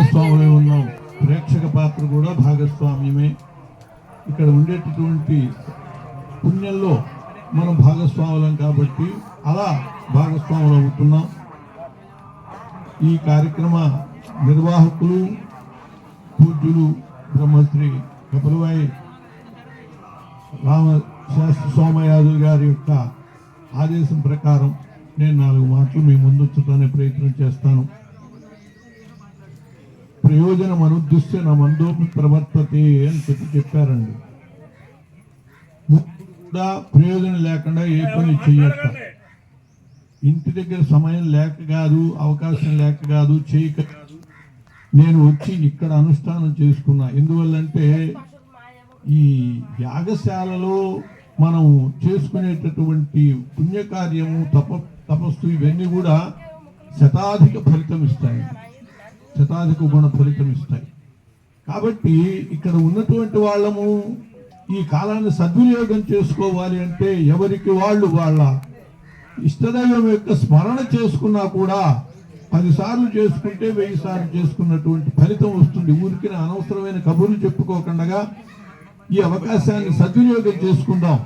భాగస్వాములై ఉన్నాం. ప్రేక్షక పాత్ర కూడా భాగస్వామ్యమే. ఇక్కడ ఉండేటటువంటి పుణ్యంలో మనం భాగస్వాములం కాబట్టి అలా భాగస్వాములు అవుతున్నాం. ఈ కార్యక్రమ నిర్వాహకులు పూజ్యులు బ్రహ్మశ్రీ కపిలవాయి రామశాస్త్రి సోమయాజులు గారి యొక్క ఆదేశం ప్రకారం నేను 4 మాటలు మీ ముందు ఉంచడానికి ప్రయత్నం చేస్తాను. ప్రయోజనం అనుద్దిశ్య నా మందోపి ప్రవర్తతే అని చెప్పారండి. కూడా ప్రయోజనం లేకుండా ఏ పని చెయ్యక, ఇంటి దగ్గర సమయం లేక కాదు, అవకాశం లేక కాదు, చేయక నేను వచ్చి ఇక్కడ అనుష్ఠానం చేసుకున్నా. ఎందువల్లంటే ఈ యాగశాలలో మనం చేసుకునేటటువంటి పుణ్యకార్యము తపస్సు ఇవన్నీ కూడా శతాధిక ఫలితం ఇస్తాయి, శతాధిక గుణ ఫలితం ఇస్తాయి. కాబట్టి ఇక్కడ ఉన్నటువంటి వాళ్ళము ఈ కాలాన్ని సద్వినియోగం చేసుకోవాలి అంటే ఎవరికి వాళ్ళు వాళ్ళ ఇష్టదైవం యొక్క స్మరణ చేసుకున్నా కూడా 10 సార్లు చేసుకుంటే 1000 సార్లు చేసుకున్నటువంటి ఫలితం వస్తుంది. ఊరికి అనవసరమైన కబుర్లు చెప్పుకోకుండా ఈ అవకాశాన్ని సద్వినియోగం చేసుకుందాం.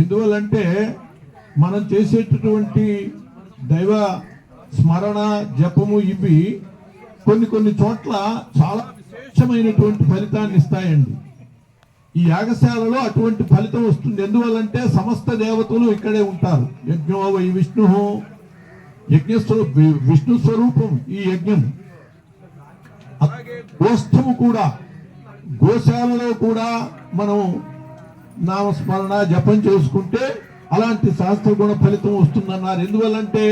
ఎందువల్లంటే మనం చేసేటటువంటి దైవ స్మరణ జపము ఇవి కొన్ని చోట్ల చాలా విశేషమైనటువంటి ఫలితాన్ని ఇస్తాయండి. ఈ యాగశాలలో అటువంటి ఫలితం వస్తుంది. ఎందువల్లంటే సమస్త దేవతలు ఇక్కడే ఉంటారు. యజ్ఞో వై విష్ణు, విష్ణు స్వరూపం ఈ యజ్ఞం. అలాగే గోష్ఠము కూడా, గోశాలలో కూడా మనం నామస్మరణ జపం చేసుకుంటే అలాంటి శాస్త్ర గుణ ఫలితం వస్తుందన్నారు. ఎందువల్లంటే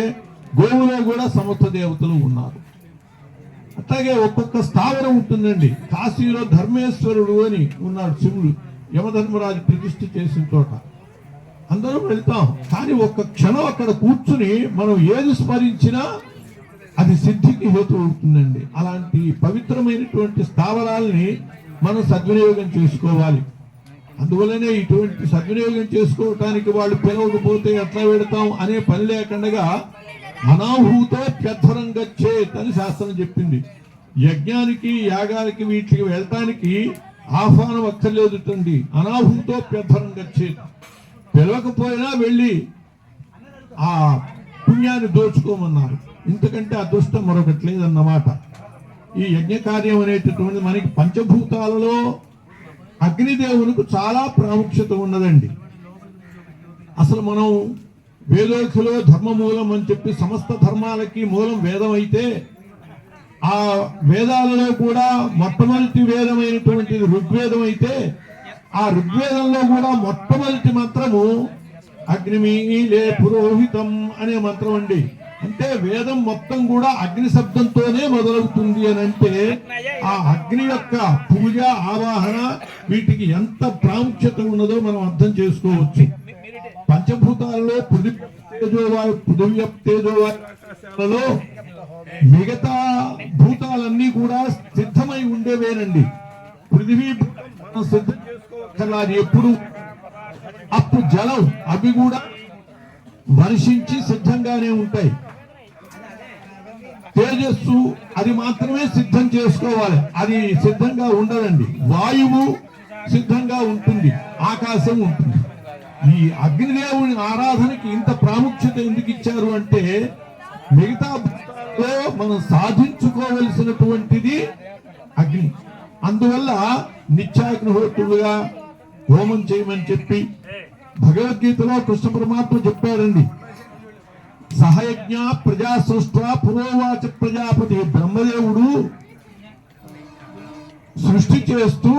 గోవులో కూడా సమస్త దేవతలు ఉన్నారు. అట్లాగే ఒక్కొక్క స్థావరం ఉంటుందండి. కాశీలో ధర్మేశ్వరుడు అని ఉన్నాడు శివుడు, యమధర్మరాజు ప్రతిష్ఠ చేసిన చోట అందరూ వెళ్తాం. కానీ ఒక్క క్షణం అక్కడ కూర్చుని మనం ఏది స్మరించినా అది సిద్ధికి హేతు అవుతుందండి. అలాంటి పవిత్రమైనటువంటి స్థావరాల్ని మనం సద్వినియోగం చేసుకోవాలి. అందువల్లనే ఇటువంటి సద్వినియోగం చేసుకోవటానికి వాళ్ళు పిలవకపోతే ఎట్లా పెడతాం అనే పని లేకుండా అనాహూతో ప్యధ్వరం గచ్చేత్ అని శాస్త్రం చెప్పింది. యజ్ఞానికి యాగానికి వీటికి వెళ్ళటానికి ఆహ్వానం అక్కర్లేదుటండి. అనాహూతో ప్యధ్వరం గచ్చేత్, పిలవకపోయినా వెళ్ళి ఆ పుణ్యాన్ని దోచుకోమన్నారు. ఇంతకంటే అదృష్టం మరొకటి లేదన్నమాట. ఈ యజ్ఞ కార్యం అనేటటువంటి మనకి పంచభూతాలలో అగ్నిదేవునికి చాలా ప్రాముఖ్యత ఉన్నదండి. అసలు మనం వేదోక్తిలో ధర్మ మూలం అని చెప్పి సమస్త ధర్మాలకి మూలం వేదం అయితే, ఆ వేదాలలో కూడా మొట్టమొదటి వేదమైనటువంటిది ఋగ్వేదం అయితే, ఆ ఋగ్వేదంలో కూడా మొట్టమొదటి మంత్రము అగ్నిమీలే పురోహితం అనే మంత్రం అండి. అంటే వేదం మొత్తం కూడా అగ్ని శబ్దంతోనే మొదలవుతుంది అని అంటే ఆ అగ్ని యొక్క పూజ ఆవాహన వీటికి ఎంత ప్రాముఖ్యత ఉన్నదో మనం అర్థం చేసుకోవచ్చు. పంచభూతాలలో పృథివ్యప్తేజోవాయులలో మిగతా భూతాలన్నీ కూడా సిద్ధమై ఉండేవేనండి. పృథివీ మనం సిద్ధం చేసుకోవాలి ఎప్పుడు. అప్పు జలం అవి కూడా వర్షించి సిద్ధంగానే ఉంటాయి. తేజస్సు అది మాత్రమే సిద్ధం చేసుకోవాలి, అది సిద్ధంగా ఉండదండి. వాయువు సిద్ధంగా ఉంటుంది, ఆకాశం ఉంటుంది. ఈ అగ్నిదేవుని ఆరాధనకి ఇంత ప్రాముఖ్యత ఎందుకు ఇచ్చారు అంటే మిగతా మనం సాధించుకోవలసినటువంటిది అగ్ని. అందువల్ల నిత్యాగ్నిహోత్రులుగా హోమం చేయమని చెప్పి భగవద్గీతలో కృష్ణ పరమాత్మ చెప్పాడండి. సహయజ్ఞ ప్రజా సృష్ట పురోవాచ ప్రజాపతి. బ్రహ్మదేవుడు సృష్టి చేస్తూ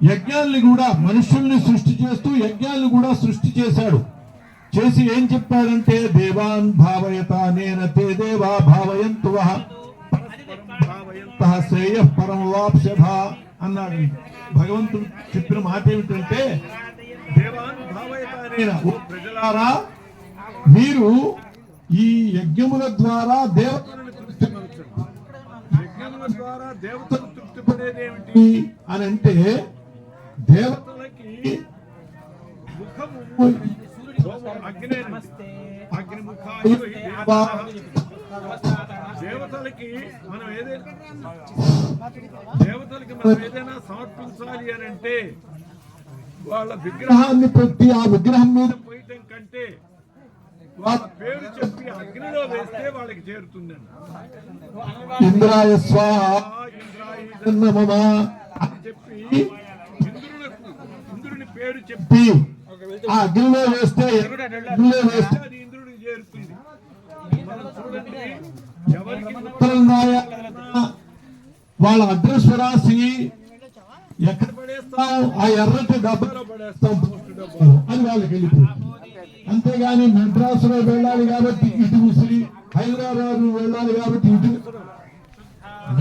యజ్ఞాల్ని కూడా, మనుషుల్ని సృష్టి చేస్తూ యజ్ఞాలను కూడా సృష్టి చేశాడు. చేసి ఏం చెప్పాడంటే దేవాన్ భావయత నేన తే దేవా భావయంతు భావయంత శ్రేయ పరమవాప్స్యథ అన్నాడు. భగవంతుడు చెప్పిన మాట ఏమిటంటే దేవాన్ భావయత నేన, ఓ ప్రజలారా మీరు ఈ యజ్ఞముల ద్వారా దేవతలను తృప్తిపరచండి. యజ్ఞముల ద్వారా దేవతలు తృప్తిపడేది ఏమిటి అని అంటే దేవతలకి ముఖము అగ్ని, అగ్నిముఖాయ దేవతలకి మనం ఏదైనా సమర్పించాలి అని అంటే వాళ్ళ విగ్రహాన్ని పెట్టి ఆ విగ్రహం మీద పోయటం కంటే వాళ్ళ పేరు చెప్పి అగ్నిలో వేస్తే వాళ్ళకి చేరుతుందండి. ఇంద్రాయ స్వాహ నమః అని చెప్పి ఇంద్రుని పేరు చెప్పి ఆ అగ్నిలో వేస్తే అది ఇంద్రుడికి చేరుతుంది. మనం చూడండి, ఎవరికి వాళ్ళ అడ్రస్ రాసి ఎక్కడ పడేస్తాం, ఆ ఎర్రటి డబ్బాలో పడేస్తాం పోస్ట్ డబ్బాలో అని వాళ్ళకి వెళ్ళిపోయింది. అంతేగాని మెడ్రాసులో వెళ్ళాలి కాబట్టి ఇటు విసిరి, హైదరాబాద్ వెళ్ళాలి కాబట్టి ఇటు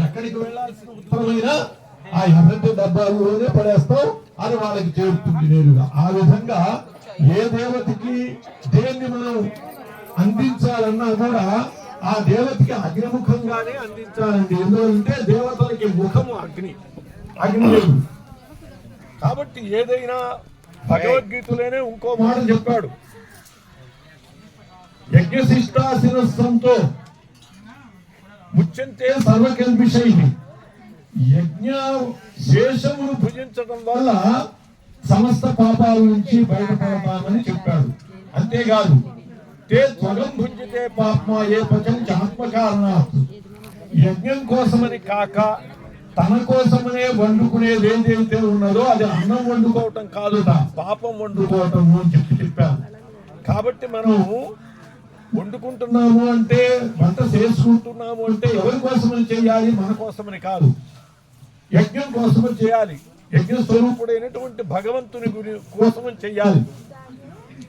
ఎక్కడికి వెళ్ళాల్సిన ఉత్తరమైన ఆ ఎర్రటి డబ్బాల్లోనే పడేస్తాం అని వాళ్ళకి చేరుతుంది నేరుగా. ఆ విధంగా ఏ దేవతకి దేన్ని మనం అందించాలన్నా కూడా ఆ దేవతకి అగ్నిముఖంగానే అందించాలండి. ఎందుకంటే దేవతలకి ముఖము అగ్ని లేదు. కాబట్టి ఏదైనా భగవద్గీతలోనే ఇంకో మాట చెప్పాడు, యజ్ఞశిష్టాశిరస్సంతో ముచ్యంతే సర్వకల్పిషై. యజ్ఞ శేషమును భుజించడం వల్ల సమస్త పాపాల నుంచి బయటపడతామని చెప్పాడు. అంతేకాదు, తే త్వగం భుంజితే పాప్మా ఏ పచంచ ఆత్మకారణాత్. యజ్ఞం కోసమని కాక తన కోసమనే వండుకునేది ఏదైతే ఉన్నదో అది అన్నం వండుకోవటం కాదుట, పాపం వండుకోవటం అని చెప్పారు. కాబట్టి మనం వండుకుంటున్నాము అంటే, వంట చేసుకుంటున్నాము అంటే ఎవరి కోసమని చేయాలి? మన కోసమని కాదు, యజ్ఞం కోసమని చేయాలి. యజ్ఞ స్వరూపుడైనటువంటి భగవంతుని కోసమని చెయ్యాలి.